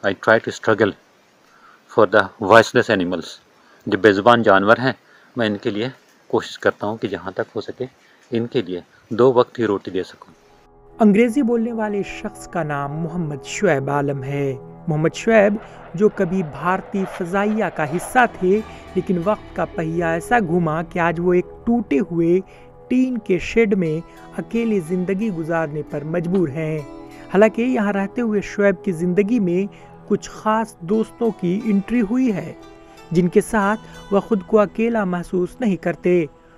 I try to struggle for the voiceless animals. जो बेज़ुबान जानवर हैं, मैं इनके लिए कोशिश करता हूँ कि जहाँ तक हो सके इनके लिए 2 वक्त ही रोटी दे सकूँ। अंग्रेजी बोलने वाले शख्स का नाम मोहम्मद शुएब आलम है। मोहम्मद शुएब जो कभी भारतीय फ़ज़ाइया का हिस्सा थे, लेकिन वक्त का पहिया ऐसा घूमा कि आज वो एक टूटे हुए टीन के शेड में अकेले ज़िंदगी गुजारने पर मजबूर हैं। हालांकि यहाँ रहते हुए शुएब की ज़िंदगी में कुछ ख़ास दोस्तों की एंट्री हुई है, जिनके साथ वह खुद को अकेला महसूस नहीं करते।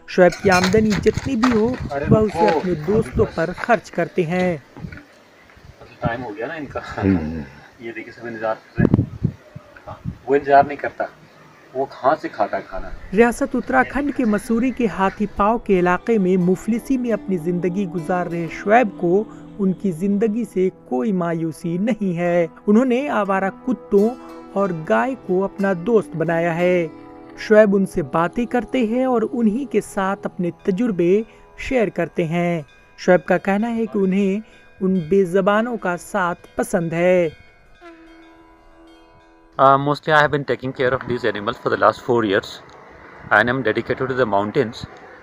शुएब की आमदनी जितनी भी हो वह उसे अपने दोस्तों पर खर्च करते हैं। टाइम हो गया ना इनका। ये देखिए सब इंतजार कर रहे हैं। वो इंतजार नहीं करता, वो कहाँ से खाता है खाना। रियासत उत्तराखंड के मसूरी के हाथी पाँव के इलाके में मुफलिसी में अपनी जिंदगी गुजार रहे शुएब को उनकी जिंदगी से कोई मायूसी नहीं है। उन्होंने आवारा कुत्तों और गाय को अपना दोस्त बनाया है। शुएब उनसे बातें करते हैं और उन्हीं के साथ अपने तजुर्बे शेयर करते हैं। शुएब का कहना है कि उन्हें उन बेज़बानों का साथ पसंद है। Mostly I have been taking care of these animals for the last 4 years and am dedicated to the mountains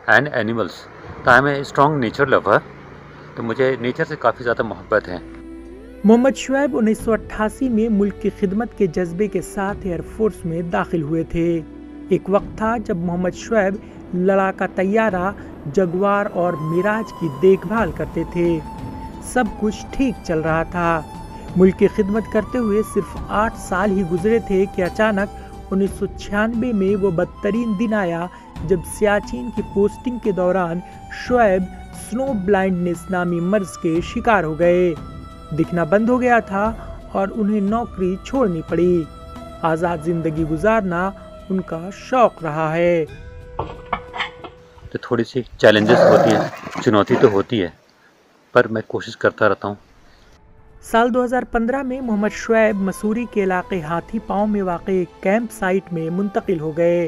and animals. तो I am a strong nature lover. तो मुझे नेचर से काफ़ी ज़्यादा मोहब्बत है। मोहम्मद शुएब 1988 में मुल्क की खिदमत के जज्बे के साथ एयरफोर्स में दाखिल हुए थे। एक वक्त था जब मोहम्मद शुएब लड़ाका तैयारा, जगुआर और मिराज की देखभाल करते थे। सब कुछ ठीक चल रहा था। मुल्क की खिदमत करते हुए सिर्फ 8 साल ही गुजरे थे कि अचानक 1996 में वो बदतरीन दिन आया जब सियाचिन की पोस्टिंग के दौरान शुएब स्नो ब्लाइंडनेस नामी मर्ज के शिकार हो गए। दिखना बंद हो गया था और उन्हें नौकरी छोड़नी पड़ी। आज़ाद जिंदगी गुजारना उनका शौक रहा है। तो थोड़ी सी चैलेंजेस होती है, चुनौती तो होती है, पर मैं कोशिश करता रहता हूँ। साल 2015 में मोहम्मद शुएब मसूरी के इलाके हाथी पाँव में वाक़ एक कैंप साइट में मुंतकिल हो गए।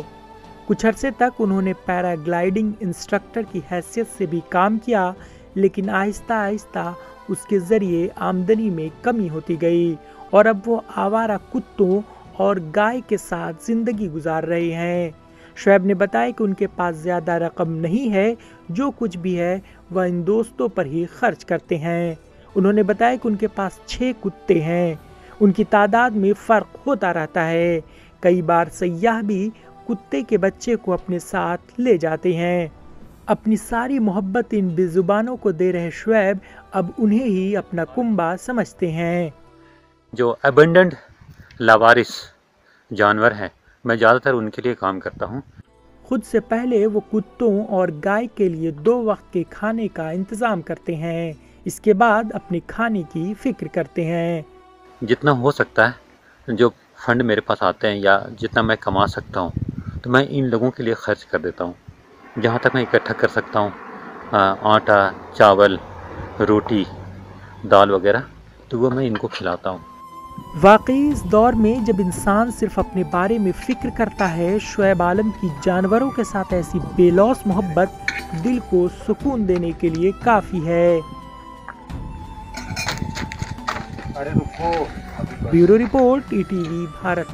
कुछ अरसे तक उन्होंने पैराग्लाइडिंग इंस्ट्रक्टर की हैसियत से भी काम किया, लेकिन आहिस्ता आहिस्ता उसके ज़रिए आमदनी में कमी होती गई और अब वो आवारा कुत्तों और गाय के साथ ज़िंदगी गुजार रहे हैं। शुएब ने बताया कि उनके पास ज़्यादा रकम नहीं है, जो कुछ भी है वह इन दोस्तों पर ही खर्च करते हैं। उन्होंने बताया कि उनके पास 6 कुत्ते हैं। उनकी तादाद में फ़र्क होता रहता है। कई बार सयाह भी कुत्ते के बच्चे को अपने साथ ले जाते हैं। अपनी सारी मोहब्बत इन बेज़ुबानों को दे रहे शुएब अब उन्हें ही अपना कुंबा समझते हैं। जो अबंडेंट लावारिस जानवर हैं, मैं ज़्यादातर उनके लिए काम करता हूँ। खुद से पहले वो कुत्तों और गाय के लिए 2 वक्त के खाने का इंतज़ाम करते हैं। इसके बाद अपने खाने की फिक्र करते हैं। जितना हो सकता है, जो फंड मेरे पास आते हैं या जितना मैं कमा सकता हूँ, तो मैं इन लोगों के लिए खर्च कर देता हूँ। जहाँ तक मैं इकट्ठा कर सकता हूँ, आटा, चावल, रोटी, दाल वगैरह, तो वो मैं इनको खिलाता हूँ। वाकई इस दौर में जब इंसान सिर्फ अपने बारे में फिक्र करता है, शुएब आलम की जानवरों के साथ ऐसी बेलौस मोहब्बत दिल को सुकून देने के लिए काफ़ी है। Bureau report, ETV Bharat.